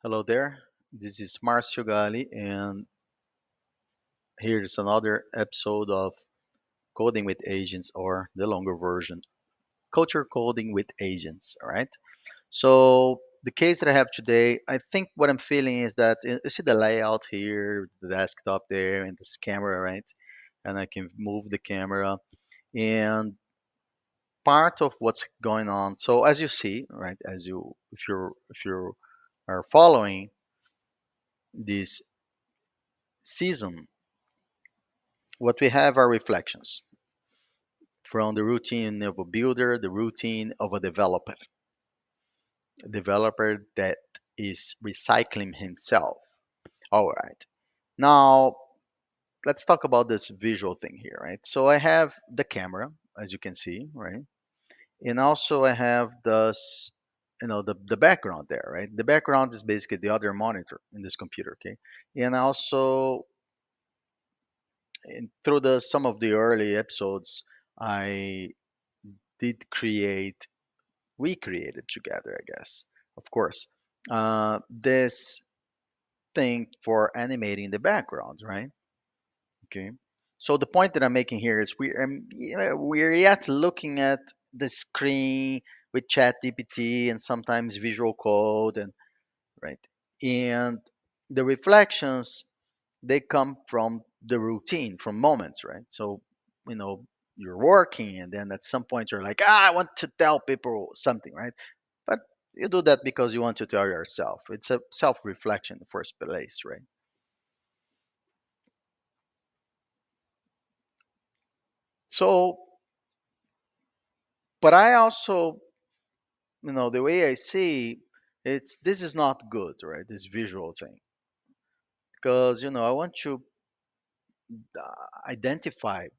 Hello there. This is Marcio Galli, and here's another episode of Coding with Agents, or the longer version, Culture Coding with Agents. All right. So the case that I have today, I think what I'm feeling is that you see the layout here, the desktop there, and this camera, right? And I can move the camera, and part of what's going on. So as you see, right, as you if you are following this season, what we have are reflections from the routine of a builder, the routine of a developer that is recycling himself. All right. Now, let's talk about this visual thing here, right? So I have the camera, as you can see, right? And also I have this, the background there, right? The background is basically the other monitor in this computer, okay? And also, through the some of the early episodes, I did create we created together, I guess. Of course, this thing for animating the background, right? Okay. So the point that I'm making here is we're yet looking at the screen with ChatGPT and sometimes visual code and right, and the reflections they come from the routine, from moments, right? So you know you're working and then at some point you're like, I want to tell people something, right? But you do that because you want to tell yourself. It's a self-reflection in the first place, right? So, but I also, the way I see it's this is not good, right? This visual thing, because I want to identify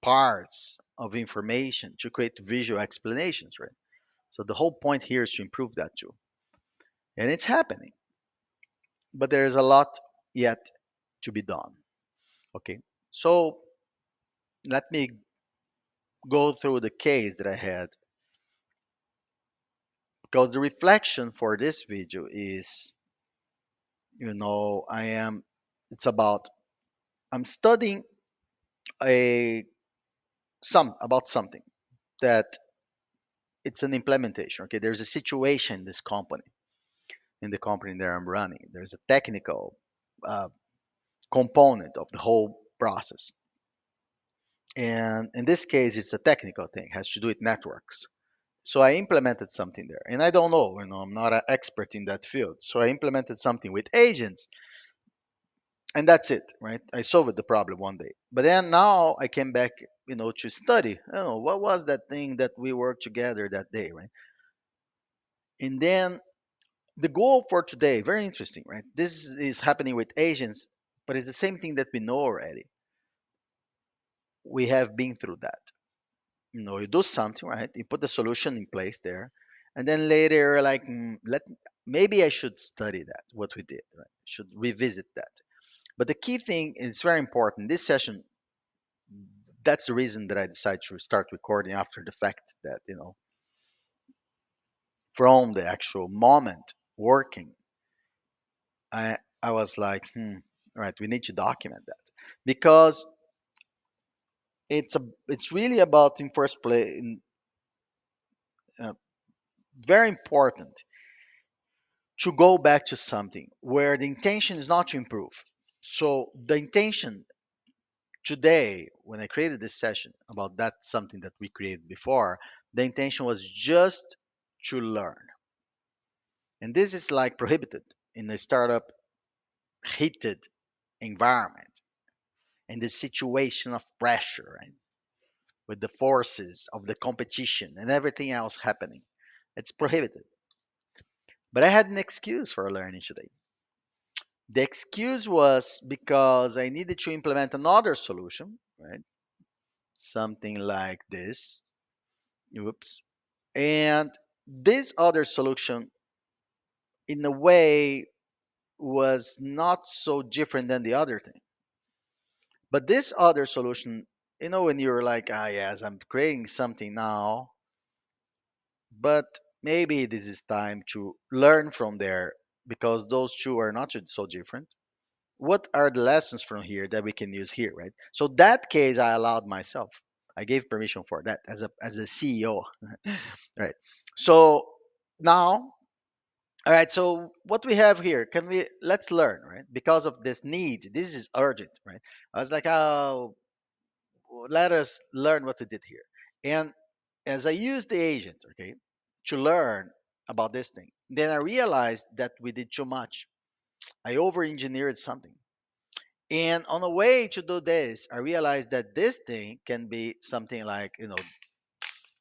parts of information to create visual explanations, right? So the whole point here is to improve that too, and it's happening, but there is a lot yet to be done. Okay, so let me go through the case that I had because the reflection for this video is I am it's about I'm studying a some about something that it's an implementation. Okay, there's a situation in this company, in the company that I'm running, there's a technical uh, component of the whole process, and in this case it's a technical thing, it has to do with networks. So I implemented something there, and I don't know, I'm not an expert in that field, so I implemented something with agents, and that's it, right? I solved the problem one day. But then now I came back, to study. What was that thing that we worked together that day, right? And then the goal for today, very interesting, right? This is happening with agents, but it's the same thing that we know already. We have been through that. You do something, right? You put the solution in place there, and then later you're like, let maybe I should study that what we did, right? Should revisit that. But the key thing, and it's very important. This session, that's the reason that I decided to start recording after the fact that, from the actual moment working, I was like, right, we need to document that because it's really about in first place, uh, very important to go back to something where the intention is not to improve. So the intention today, when I created this session about that something that we created before, the intention was just to learn. And this is like prohibited in a startup heated environment, in the situation of pressure and with the forces of the competition and everything else happening. It's prohibited. But I had an excuse for learning today. The excuse was because I needed to implement another solution, right? Something like this. Oops. And this other solution, in a way, was not so different than the other thing. But this other solution, when you're like, yes, I'm creating something now, but maybe this is time to learn from there because those two are not so different. What are the lessons from here that we can use here, right? So that case, I allowed myself. I gave permission for that as a CEO, right? So now, all right. So what we have here, can we let's learn, right? Because of this need, this is urgent, right? I was like, oh, let us learn what we did here. And as I used the agent, okay, to learn about this thing, then I realized that we did too much. I over engineered something. And on the way to do this, I realized that this thing can be something like,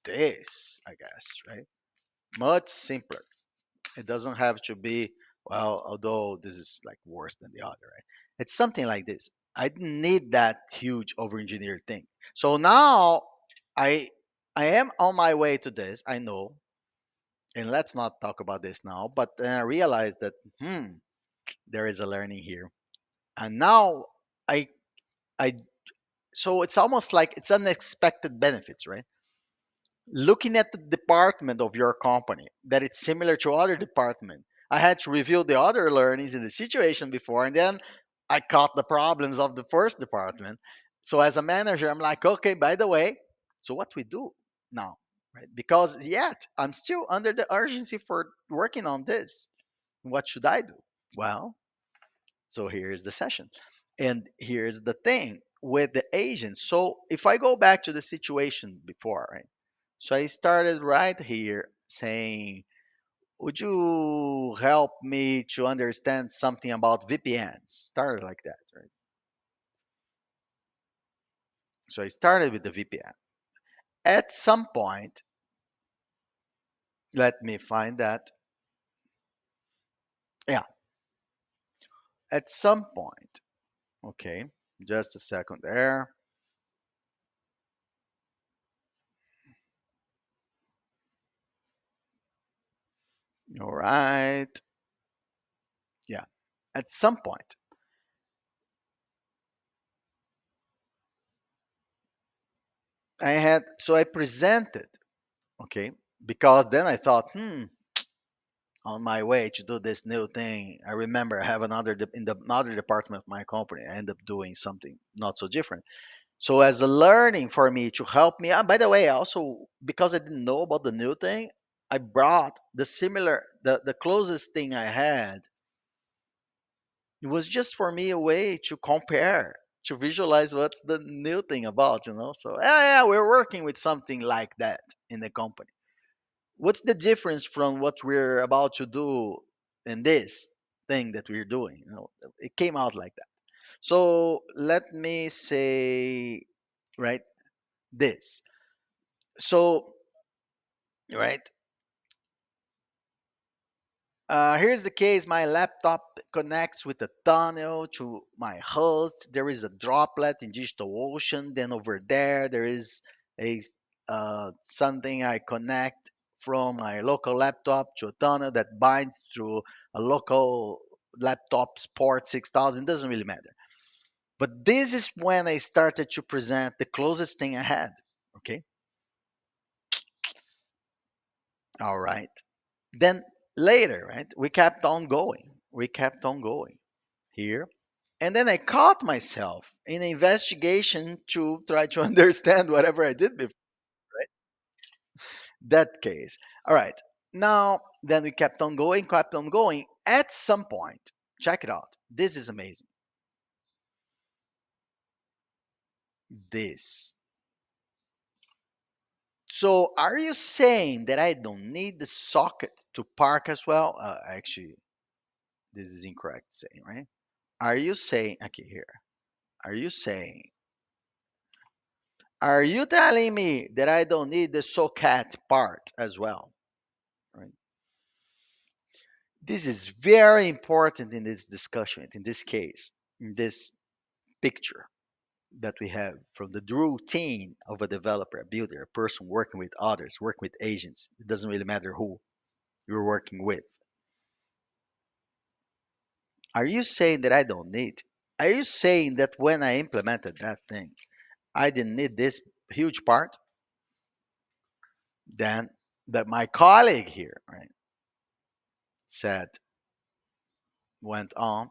this, I guess, right? Much simpler. It doesn't have to be, well, although this is like worse than the other, right? It's something like this. I didn't need that huge over engineered thing. So now I I am on my way to this, I know, and let's not talk about this now, but then I realized that there is a learning here. And now I I so it's almost like it's unexpected benefits, right? Looking at the department of your company that it's similar to other department, I had to review the other learnings in the situation before, and then I caught the problems of the first department. So as a manager, I'm like, okay, by the way, so what we do now, right? Because yet I'm still under the urgency for working on this. What should I do? Well, so here's the session. And here's the thing with the agent. So if I go back to the situation before, right? So I started right here saying, would you help me to understand something about VPNs? Started like that, right? So I started with the VPN. At some point, let me find that. Yeah, at some point, okay, just a second there. All right. Yeah, at some point, I presented, okay, because then I thought, on my way to do this new thing, I remember I have in the another department of my company. I end up doing something not so different. So as a learning for me to help me. By the way, also because I didn't know about the new thing, I brought the closest thing I had. It was just for me a way to compare, to visualize what's the new thing about. So yeah, we're working with something like that in the company. What's the difference from what we're about to do in this thing that we're doing? It came out like that. So let me say, right, this. So, right, here's the case. My laptop connects with a tunnel to my host. There is a droplet in digital ocean. Then over there is a something I connect from my local laptop to a tunnel that binds through a local laptop's port 6000. Doesn't really matter. But this is when I started to present the closest thing I had. Okay. All right. Then later, right, we kept on going. We kept on going here. And then I caught myself in an investigation to try to understand whatever I did before, right? That case. All right. Now, then we kept on going, kept on going. At some point, check it out. This is amazing. This. So, are you saying that I don't need the socket to park as well? Actually, this is incorrect saying, right? Are you saying, okay, here. Are you saying Are you telling me that I don't need the socket part as well? Right. This is very important in this discussion, in this case, in this picture that we have from the routine of a developer, a builder, a person working with others, working with agents. It doesn't really matter who you're working with. Are you saying that I don't need? Are you saying that when I implemented that thing, I didn't need this huge part? Then that my colleague here, right, said went on.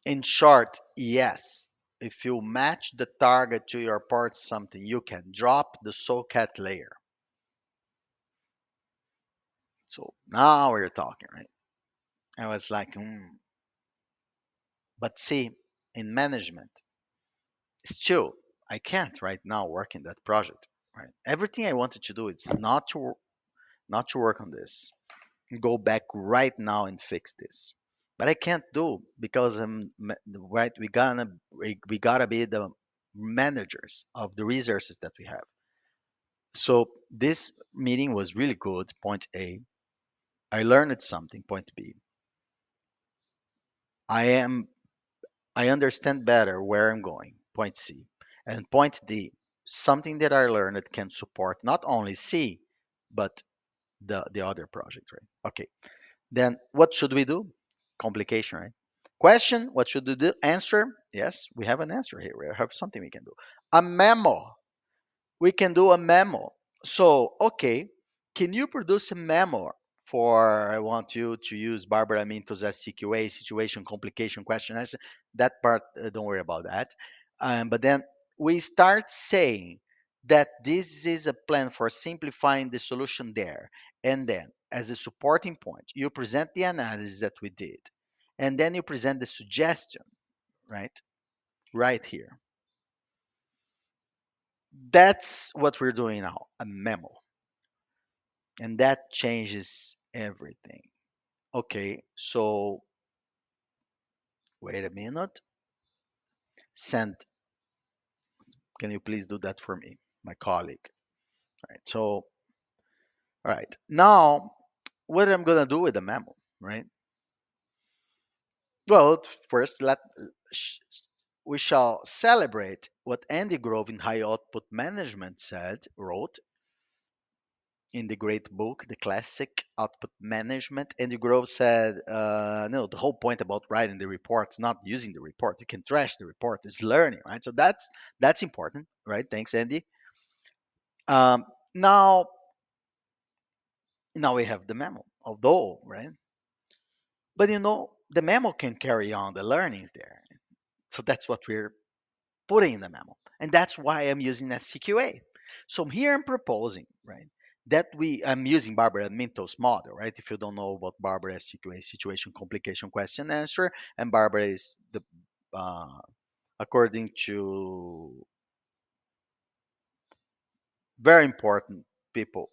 In short, yes. If you match the target to your part something, you can drop the socket layer. So now we're talking, right? I was like, but see, in management, still, I can't right now work in that project. Right? Everything I wanted to do is not to work on this. Go back right now and fix this. But I can't do because right. We gotta be the managers of the resources that we have. So this meeting was really good. Point A, I learned something. Point B, I am I understand better where I'm going. Point C. And point D, something that I learned that can support not only C, but the other project, right? Okay. Then what should we do? Complication, right? Question, what should we do? Answer, yes, we have an answer here. We have something we can do. A memo. We can do a memo. So, okay, can you produce a memo for I want you to use Barbara Minto's SCQA, situation, complication, question, answer. That part, don't worry about that. But then we start saying that this is a plan for simplifying the solution there. And then, as a supporting point, you present the analysis that we did. And then you present the suggestion, right? Right here. That's what we're doing now, a memo. And that changes everything. Okay, so wait a minute. Send, can you please do that for me, my colleague? Right. So, all right. Now, what I'm gonna do with the memo, right? Well, first, sh- we shall celebrate what Andy Grove in High Output Management wrote in the great book, the classic Output Management. Andy Grove said, no, the whole point about writing the report is not using the report. You can trash the report. It's learning, right? So that's important, right? Thanks, Andy. Um, now, now we have the memo, although, right? But the memo can carry on the learnings there. So that's what we're putting in the memo. And that's why I'm using SCQA. So here I'm proposing, right, that I'm using Barbara Minto's model, right? If you don't know about Barbara SCQA, situation, complication, question, answer, and Barbara is uh, according to very important people,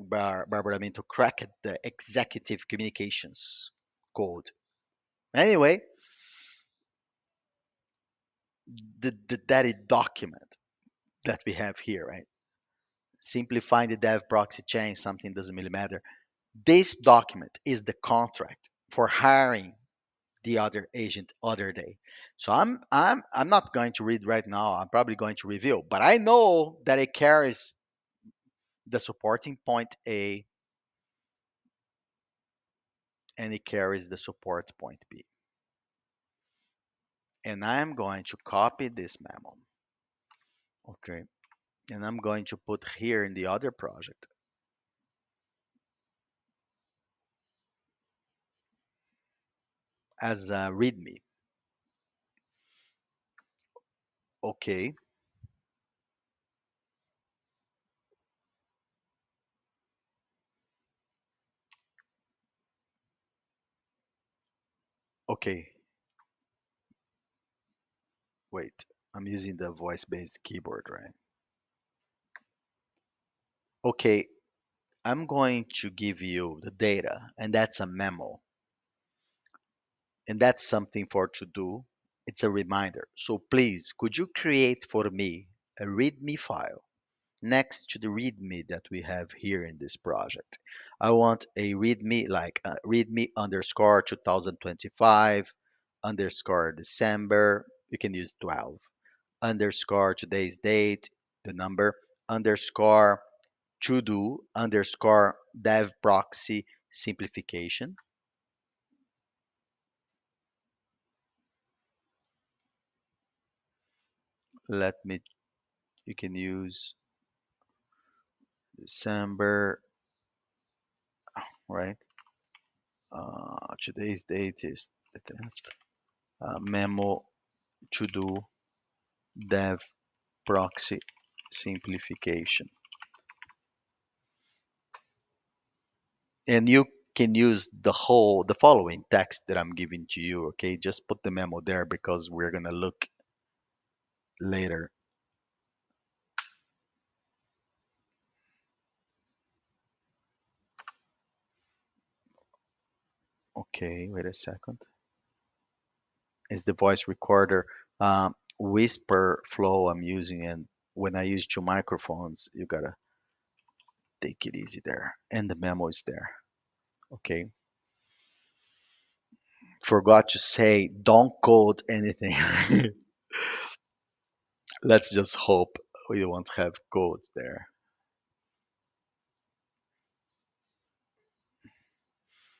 Barbara Minto cracked the executive communications code. Anyway, that document that we have here, right? Simplifying the dev proxy chain, something doesn't really matter. This document is the contract for hiring the other agent other day. So I'm not going to read right now. I'm probably going to review, but I know that it carries the supporting point A and it carries the support point B. And I'm going to copy this memo. Okay. And I'm going to put here in the other project as a readme. Okay. Okay. Wait. I'm using the voice-based keyboard, right? Okay, I'm going to give you the data, and that's a memo, and that's something for to do. It's a reminder. So please, could you create for me a README file next to the README that we have here in this project? I want a README like README underscore 2025 underscore December. You can use 12 underscore today's date, the number underscore to do underscore dev proxy simplification. Let me, you can use December, right? Today's date is the 10th. Memo to do dev proxy simplification. And you can use the following text that I'm giving to you, okay? Just put the memo there because we're gonna look later. Okay, wait a second. Is the voice recorder whisper flow I'm using, and when I use two microphones, you gotta take it easy there. And the memo is there. Okay. Forgot to say, don't code anything. Let's just hope we won't have codes there.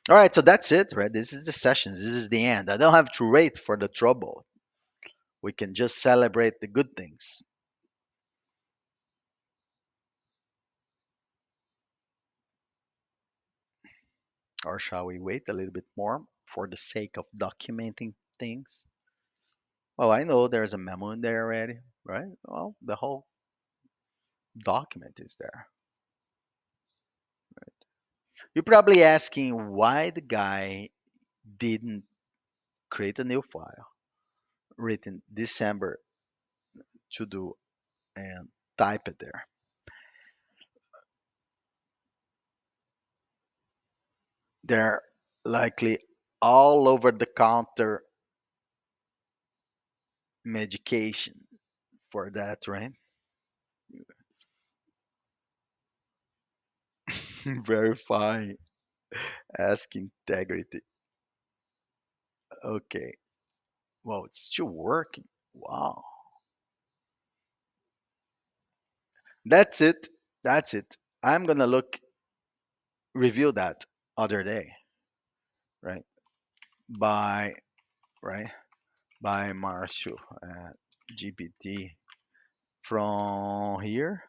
All right, so that's it, right? This is the sessions. This is the end. I don't have to wait for the trouble. We can just celebrate the good things. Or shall we wait a little bit more for the sake of documenting things? Oh, I know there's a memo in there already, right? Well, the whole document is there. You're probably asking why the guy didn't create a new file written December to do and type it there. They're likely all over the counter medication for that, right? Verify, ask integrity. Okay. Well, it's still working. Wow. That's it. That's it. I'm gonna look review that other day, right? By right by Marcio at GPT from here.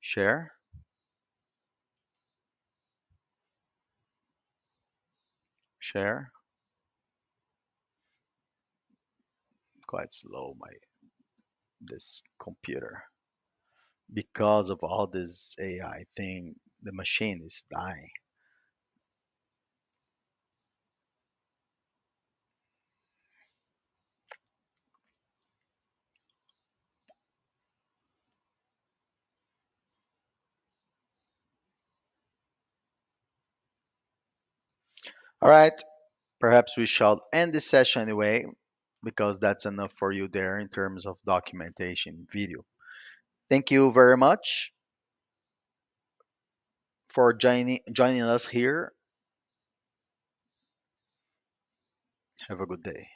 Share, share. Quite slow, my this computer because of all this AI thing. The machine is dying. All right. Perhaps we shall end this session anyway, because that's enough for you there in terms of documentation video. Thank you very much for joining us here. Have a good day.